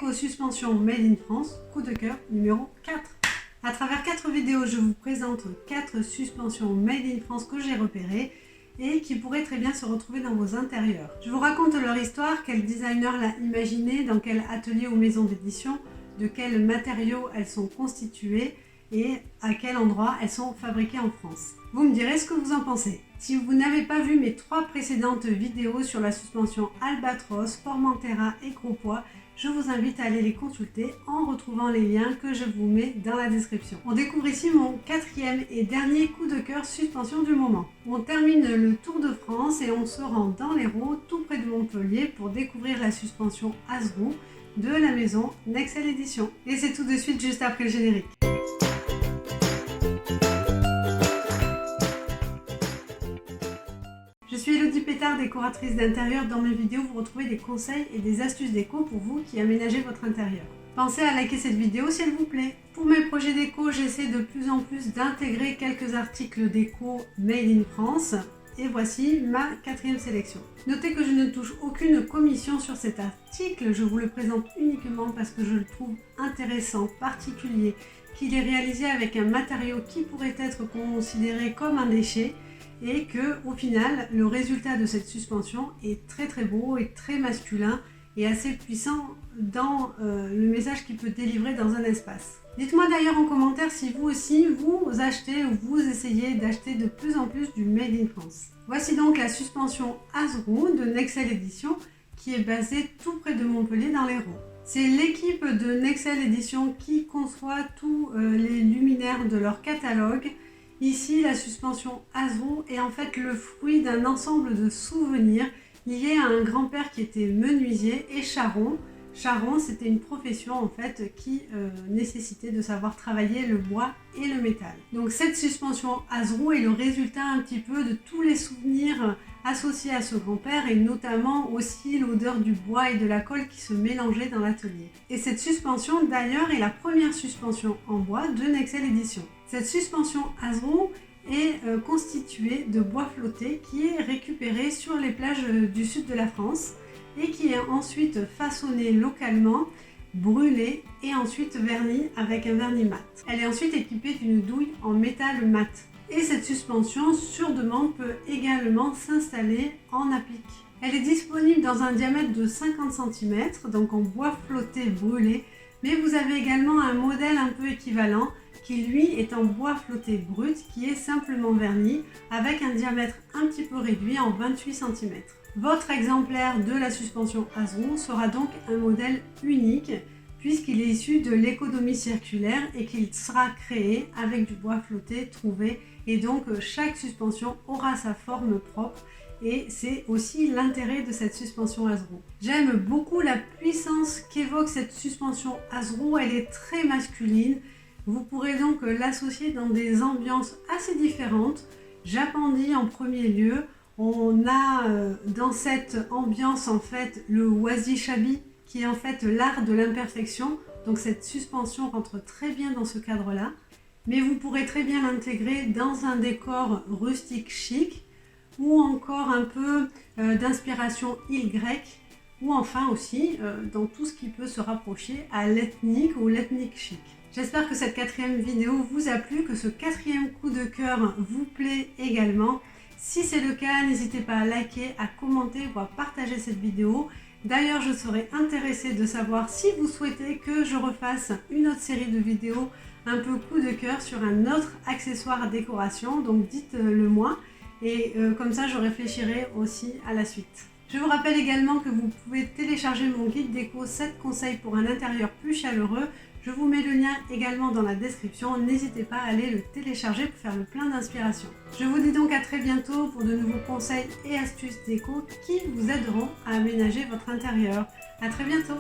déco suspension Made in France, coup de cœur numéro 4. À travers 4 vidéos, je vous présente 4 suspensions Made in France que j'ai repérées et qui pourraient très bien se retrouver dans vos intérieurs. Je vous raconte leur histoire, quel designer l'a imaginé, dans quel atelier ou maison d'édition, de quels matériaux elles sont constituées et à quel endroit elles sont fabriquées en France. Vous me direz ce que vous en pensez. Si vous n'avez pas vu mes 3 précédentes vidéos sur la suspension Albatros, Formentera et Gros Poids, je vous invite à aller les consulter en retrouvant les liens que je vous mets dans la description. On découvre ici mon 4e et dernier coup de cœur suspension du moment. On termine le Tour de France et on se rend dans l'Hérault, tout près de Montpellier, pour découvrir la suspension Azrou de la maison Nexel Édition. Et c'est tout de suite juste après le générique. Je suis Elodie Pétard, décoratrice d'intérieur. Dans mes vidéos, vous retrouvez des conseils et des astuces déco pour vous qui aménagez votre intérieur. Pensez à liker cette vidéo si elle vous plaît. Pour mes projets déco, j'essaie de plus en plus d'intégrer quelques articles déco Made in France. Et voici ma 4e sélection. Notez que je ne touche aucune commission sur cet article. Je vous le présente uniquement parce que je le trouve intéressant, particulier, qu'il est réalisé avec un matériau qui pourrait être considéré comme un déchet, et que au final le résultat de cette suspension est très beau et très masculin et assez puissant dans le message qu'il peut délivrer dans un espace. Dites-moi d'ailleurs en commentaire si vous aussi vous achetez ou vous essayez d'acheter de plus en plus du Made in France. Voici donc la suspension Azrou de Nexel Édition qui est basée tout près de Montpellier dans l'Hérault. C'est l'équipe de Nexel Édition qui conçoit tous les luminaires de leur catalogue. Ici, la suspension Azrou est en fait le fruit d'un ensemble de souvenirs liés à un grand-père qui était menuisier et charron. Charron, c'était une profession en fait qui nécessitait de savoir travailler le bois et le métal. Donc cette suspension Azrou est le résultat un petit peu de tous les souvenirs associés à ce grand-père et notamment aussi l'odeur du bois et de la colle qui se mélangeait dans l'atelier. Et cette suspension d'ailleurs est la première suspension en bois de Nexel Édition. Cette suspension Azrou est constituée de bois flotté qui est récupéré sur les plages du sud de la France et qui est ensuite façonné localement, brûlé et ensuite verni avec un vernis mat. Elle est ensuite équipée d'une douille en métal mat. Et cette suspension sur demande peut également s'installer en applique. Elle est disponible dans un diamètre de 50 cm, donc en bois flotté brûlé, mais vous avez également un modèle un peu équivalent qui lui est en bois flotté brut qui est simplement verni avec un diamètre un petit peu réduit en 28 cm. Votre exemplaire de la suspension Azrou sera donc un modèle unique puisqu'il est issu de l'économie circulaire et qu'il sera créé avec du bois flotté trouvé et donc chaque suspension aura sa forme propre et c'est aussi l'intérêt de cette suspension Azrou. J'aime beaucoup la puissance qu'évoque cette suspension Azrou, elle est très masculine. Vous pourrez donc l'associer dans des ambiances assez différentes. Japandi en premier lieu. On a dans cette ambiance en fait le washi-shabi qui est en fait l'art de l'imperfection. Donc cette suspension rentre très bien dans ce cadre-là. Mais vous pourrez très bien l'intégrer dans un décor rustique chic ou encore un peu d'inspiration île grecque ou enfin aussi dans tout ce qui peut se rapprocher à l'ethnique ou l'ethnique chic. J'espère que cette 4e vidéo vous a plu, que ce 4e coup de cœur vous plaît également. Si c'est le cas, n'hésitez pas à liker, à commenter ou à partager cette vidéo. D'ailleurs, je serais intéressée de savoir si vous souhaitez que je refasse une autre série de vidéos un peu coup de cœur sur un autre accessoire à décoration. Donc dites-le moi et comme ça je réfléchirai aussi à la suite. Je vous rappelle également que vous pouvez télécharger mon guide déco 7 conseils pour un intérieur plus chaleureux. Je vous mets le lien également dans la description, n'hésitez pas à aller le télécharger pour faire le plein d'inspiration. Je vous dis donc à très bientôt pour de nouveaux conseils et astuces déco qui vous aideront à aménager votre intérieur. À très bientôt!